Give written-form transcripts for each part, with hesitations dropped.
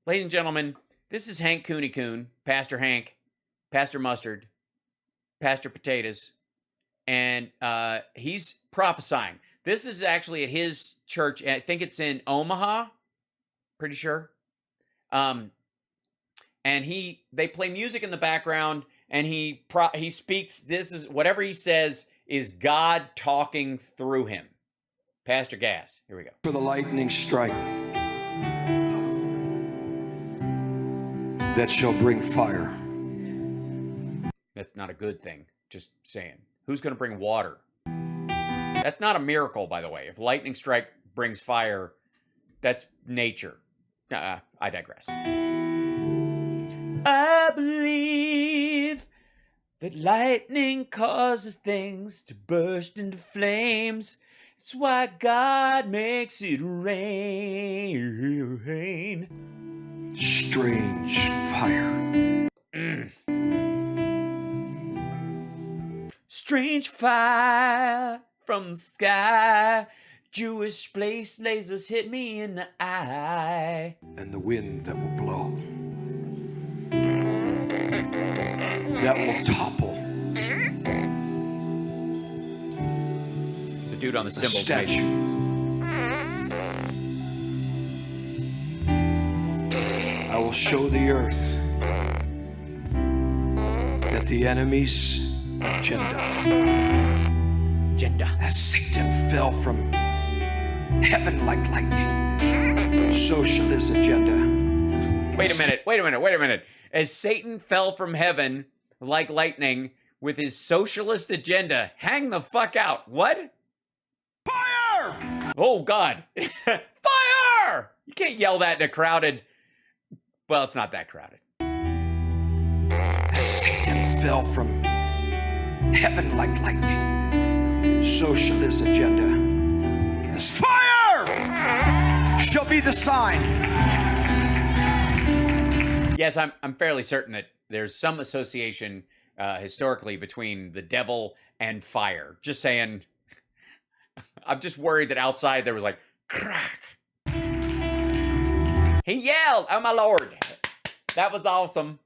Ladies and gentlemen, this is Hank Kunneman, Pastor Hank, Pastor Mustard, Pastor Potatoes, and he's prophesying. This is actually at his church. I think it's in Omaha, pretty sure. And they play music in the background, and he speaks. This is whatever he says is God talking through him. Pastor Gas, here we go. For the lightning strike that shall bring fire. That's not a good thing, just saying. Who's going to bring water? That's not a miracle, by the way. If lightning strike brings fire, that's nature. I digress. I believe that lightning causes things to burst into flames. It's why God makes it rain. Strange fire. Strange fire from the sky. Jewish place lasers hit me in the eye. And the wind that will blow. That will topple. The dude on the cymbals. Statue. I will show the earth that the enemy's agenda. As Satan fell from heaven like lightning. So shall his agenda. Wait a minute. As Satan fell from heaven like lightning with his socialist agenda, hang the fuck out. What? Fire! Oh, God. Fire! You can't yell that in a crowded... Well, it's not that crowded. As Satan fell from heaven like lightning, so shall his agenda. As fire shall be the sign. Yes, I'm fairly certain that there's some association historically between the devil and fire. Just saying. I'm just worried that outside there was like, crack. He yelled, oh my Lord. That was awesome.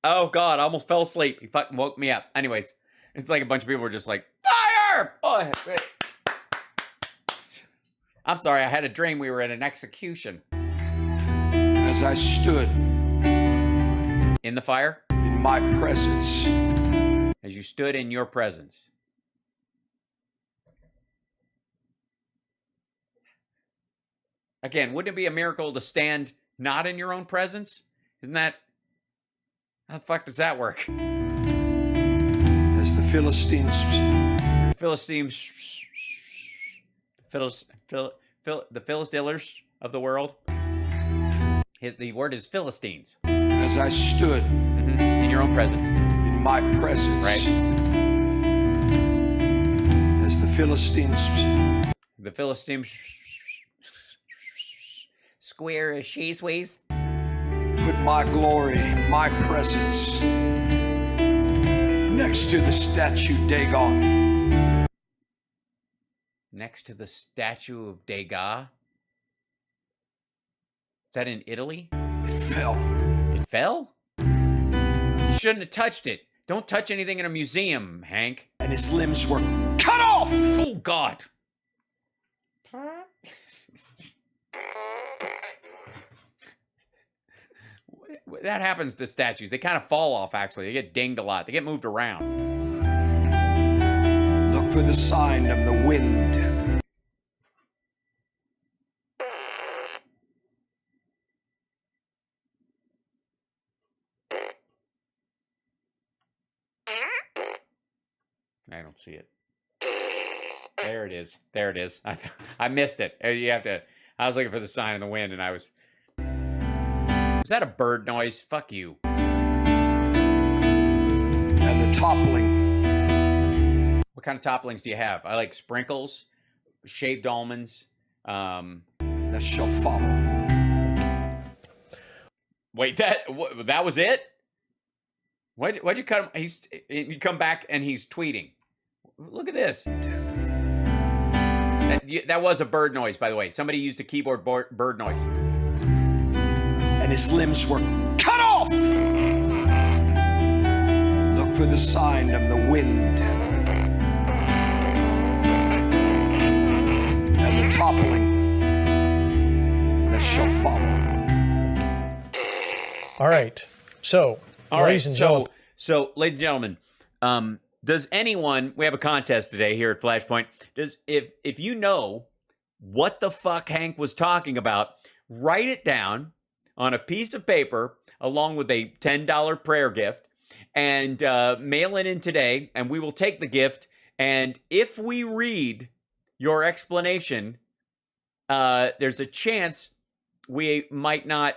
Oh God, I almost fell asleep. He fucking woke me up. Anyways, it's like a bunch of people were just like, fire! Oh, I'm sorry, I had a dream we were at an execution. As I stood in the fire? In my presence. As you stood in your presence. Again, wouldn't it be a miracle to stand not in your own presence? Isn't that... How the fuck does that work? As the Philistines... The Philistillers of the world. The word is Philistines. As I stood... in your own presence. In my presence. Right. As the Philistines... The Philistines... Square as she's ways. Put my glory, my presence next to the statue Dagon. Next to the statue of Dagon? Is that in Italy? It fell. It fell? You shouldn't have touched it. Don't touch anything in a museum, Hank. And his limbs were cut off! Oh, God. That happens to statues. They kind of fall off, actually. They get dinged a lot. They get moved around. Look for the sign of the wind. I don't see it. There it is. There it is. I missed it. You have to... I was looking for the sign of the wind, and I was... Was that a bird noise? Fuck you. And the toppling. What kind of topplings do you have? I like sprinkles, shaved almonds. That shall follow. Wait, that was it? Why'd you cut him? You come back and he's tweeting. Look at this. That was a bird noise, by the way. Somebody used a keyboard bird noise. And his limbs were cut off. Look for the sign of the wind and the toppling that shall follow. All right. So, ladies and gentlemen. So, ladies and gentlemen, does anyone, we have a contest today here at Flashpoint, if you know what the fuck Hank was talking about, write it down on a piece of paper along with a $10 prayer gift and mail it in today, and we will take the gift. And if we read your explanation, there's a chance we might not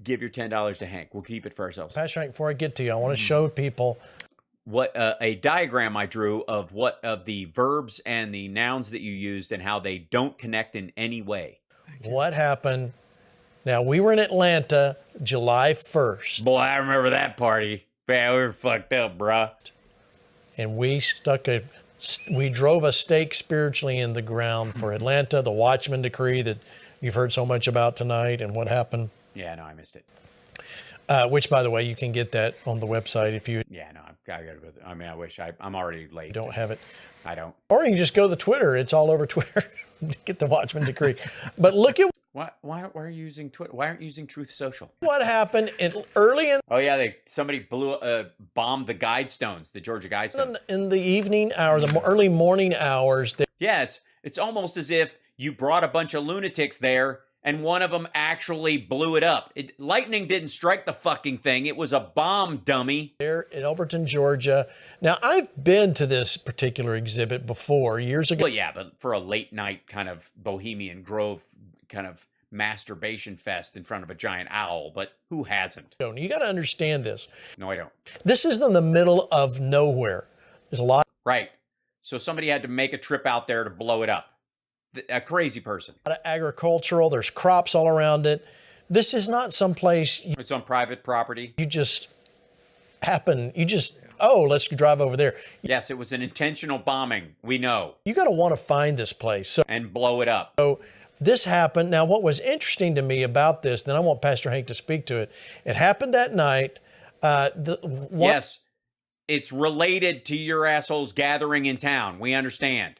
give your $10 to Hank. We'll keep it for ourselves. Pastor Hank, before I get to you, I want to show people what a diagram I drew of what of the verbs and the nouns that you used and how they don't connect in any way. What happened. Now, we were in Atlanta July 1st. Boy, I remember that party. Man, we were fucked up, bruh. And we drove a stake spiritually in the ground for Atlanta, the Watchman decree that you've heard so much about tonight and what happened. Yeah, no, I missed it. Which, by the way, you can get that on the website if you... Yeah, no, I gotta go. I mean, I wish I'm already late. Don't have it. I don't. Or you can just go to Twitter. It's all over Twitter. Get the Watchman decree. But look at Why are you using Twitter? Why aren't you using Truth Social? what happened early in Oh yeah, somebody bombed the Guidestones, the Georgia Guidestones. the evening hour, the early morning hours. Yeah, it's almost as if you brought a bunch of lunatics there and one of them actually blew it up. Lightning didn't strike the fucking thing. It was a bomb, dummy. There in Elberton, Georgia. Now, I've been to this particular exhibit before, years ago. Well, yeah, but for a late night kind of Bohemian Grove kind of masturbation fest in front of a giant owl, but who hasn't? You got to understand this. No, I don't. This is in the middle of nowhere. There's a lot Right. So somebody had to make a trip out there to blow it up. A crazy person. of agricultural. There's crops all around it. This is not someplace It's on private property. you just let's drive over there. Yes, it was an intentional bombing. We know. You got to want to find this place. And blow it up. So this happened. Now, what was interesting to me about this, then I want Pastor Hank to speak to it. It happened that night. Yes, it's related to your assholes gathering in town. We understand.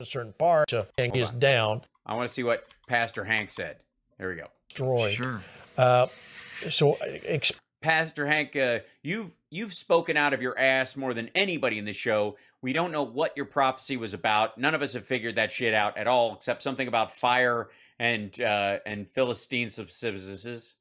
A certain part is down. I want to see what Pastor Hank said. There we go. Destroyed. Sure. Pastor Hank, you've spoken out of your ass more than anybody in the show. We don't know what your prophecy was about. None of us have figured that shit out at all, except something about fire and Philistine subsistences.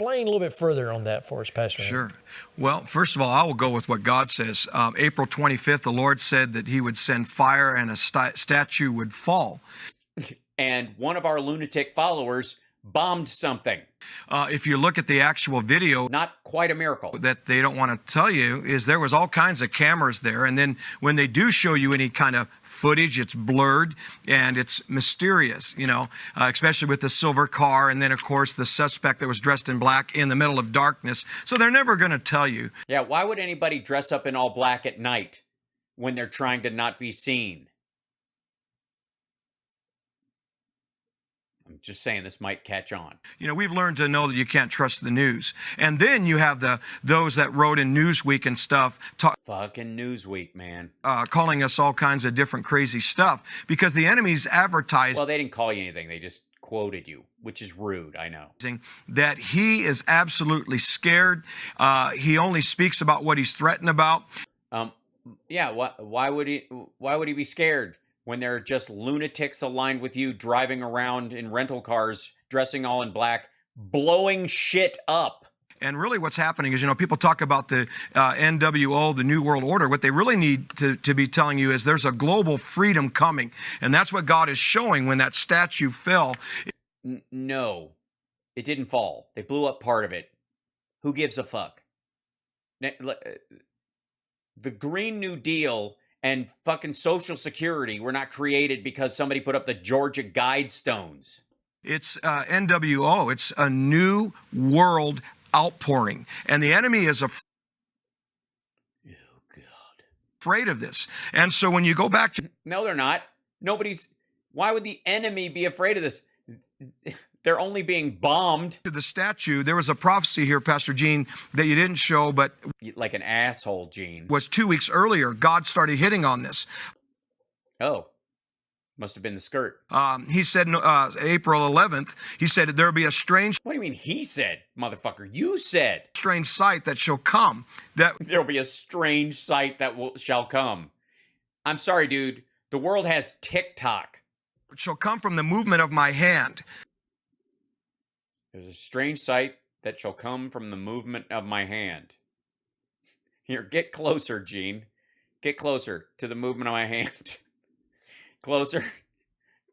Explain a little bit further on that for us, Pastor Hank. Sure. Well, first of all, I will go with what God says. April 25th, the Lord said that he would send fire and a statue would fall. And one of our lunatic followers bombed something. If you look at the actual video, Not quite a miracle. that they don't want to tell you is there was all kinds of cameras there. And then when they do show you any kind of footage, it's blurred and it's mysterious, especially with the silver car. And then, of course, the suspect that was dressed in black in the middle of darkness. So they're never going to tell you. Yeah, why would anybody dress up in all black at night when they're trying to not be seen? I'm just saying this might catch on. We've learned to know that you can't trust the news. And then you have those that wrote in Newsweek and stuff Fucking Newsweek, man. calling us all kinds of different crazy stuff because the enemy's advertising Well, they didn't call you anything. They just quoted you, which is rude, I know. that he is absolutely scared. He only speaks about what he's threatened about. Yeah, why would he be scared when there are just lunatics aligned with you driving around in rental cars, dressing all in black, blowing shit up? And really what's happening is, people talk about the NWO, the New World Order. What they really need to be telling you is there's a global freedom coming. And that's what God is showing when that statue fell. No, it didn't fall. They blew up part of it. Who gives a fuck? The Green New Deal and fucking Social Security were not created because somebody put up the Georgia Guidestones. It's NWO. It's a new world outpouring. And the enemy is afraid of this. And so when you go back to... No, they're not. Why would the enemy be afraid of this? they're only being bombed. To the statue, there was a prophecy here, Pastor Gene, that you didn't show, but Like an asshole, Gene. was 2 weeks earlier. God started hitting on this. Oh, must have been the skirt. He said April 11th, he said there'll be a strange What do you mean he said, motherfucker? You said. sight that shall come, that There'll be a strange sight that shall come. I'm sorry, dude. The world has TikTok. shall come from the movement of my hand. There's a strange sight that shall come from the movement of my hand. Here, get closer, Gene. Get closer to the movement of my hand. Closer.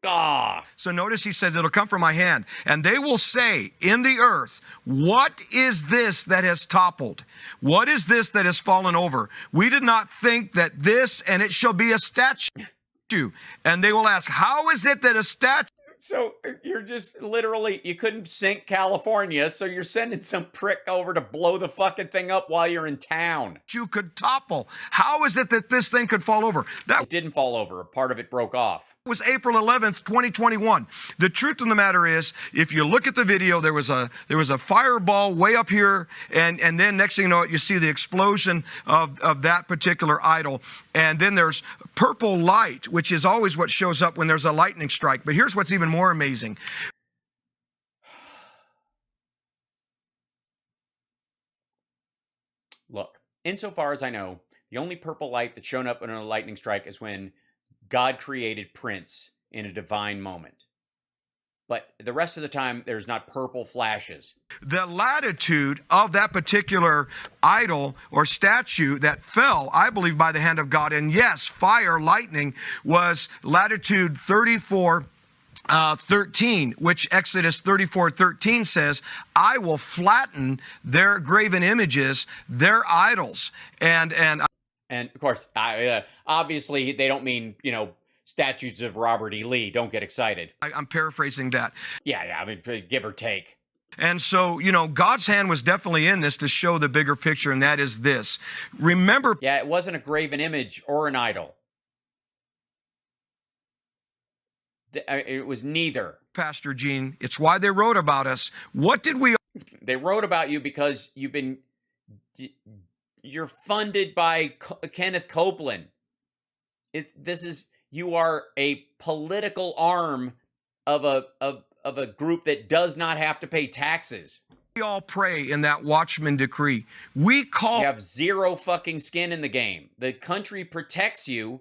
Ah. So notice he says it'll come from my hand. And they will say in the earth, what is this that has toppled? What is this that has fallen over? We did not think that this, and it shall be a statue. And they will ask, how is it that a statue So you're just literally, you couldn't sink California, so you're sending some prick over to blow the fucking thing up while you're in town. could topple? How is it that this thing could fall over? That It didn't fall over. Part of it broke off. was April 11th, 2021. The truth of the matter is, if you look at the video, there was a fireball way up here, and then next thing you know, you see the explosion of that particular idol. And then there's purple light, which is always what shows up when there's a lightning strike. But here's what's even more amazing. Look, insofar as I know, the only purple light that's shown up in a lightning strike is when God created Prince in a divine moment. But the rest of the time, there's not purple flashes. The latitude of that particular idol or statue that fell, I believe, by the hand of God, and yes, fire, lightning, was latitude 34:13, which Exodus 34:13 says, I will flatten their graven images, their idols. And of course, obviously, they don't mean, statues of Robert E. Lee. Don't get excited. I'm paraphrasing that. Yeah, I mean, give or take. And so, God's hand was definitely in this to show the bigger picture, and that is this. Remember, Yeah, it wasn't a graven image or an idol. It was neither. Pastor Gene, it's why they wrote about us. What did we They wrote about you because you're funded by Kenneth Copeland. You are a political arm of a group that does not have to pay taxes. all pray in that Watchman decree? We call You have zero fucking skin in the game. The country protects you,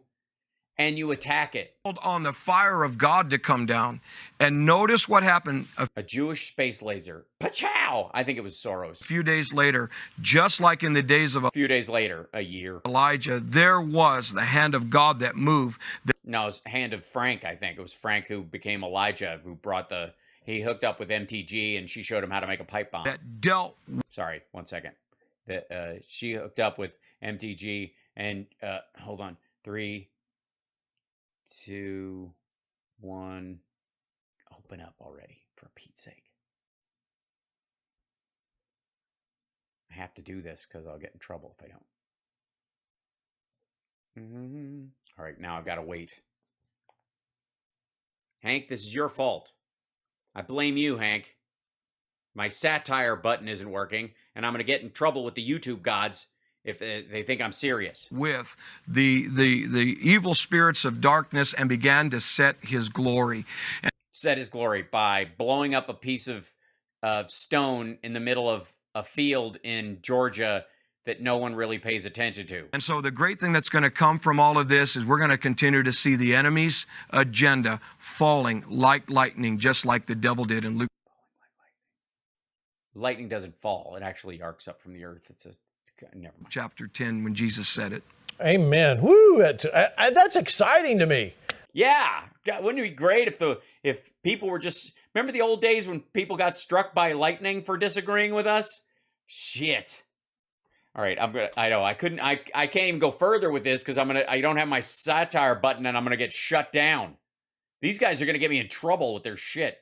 and you attack it. on the fire of God to come down. And notice what happened A Jewish space laser. Pachow! I think it was Soros. a few days later, just like in the days of A few days later, a year. Elijah, there was the hand of God that moved. No, it was hand of Frank, I think. It was Frank who became Elijah, who he hooked up with MTG, and she showed him how to make a pipe bomb. That dealt Sorry, 1 second. She hooked up with MTG, and hold on. 3, 2, 1. Open up already, for Pete's sake. I have to do this because I'll get in trouble if I don't. All right, now I've got to wait. Hank, this is your fault. I blame you, Hank. My satire button isn't working, and I'm going to get in trouble with the YouTube gods if they think I'm serious. with the evil spirits of darkness and began to set his glory. Set his glory by blowing up a piece of stone in the middle of a field in Georgia that no one really pays attention to. And so the great thing that's going to come from all of this is we're going to continue to see the enemy's agenda falling like lightning, just like the devil did in Luke. Lightning doesn't fall. It actually arcs up from the earth. Never mind. Chapter 10, when Jesus said it. Amen. Woo! That's exciting to me. Yeah. God, wouldn't it be great if people were just... Remember the old days when people got struck by lightning for disagreeing with us? Shit. All right, I can't even go further with this because I don't have my satire button and I'm gonna get shut down. These guys are gonna get me in trouble with their shit.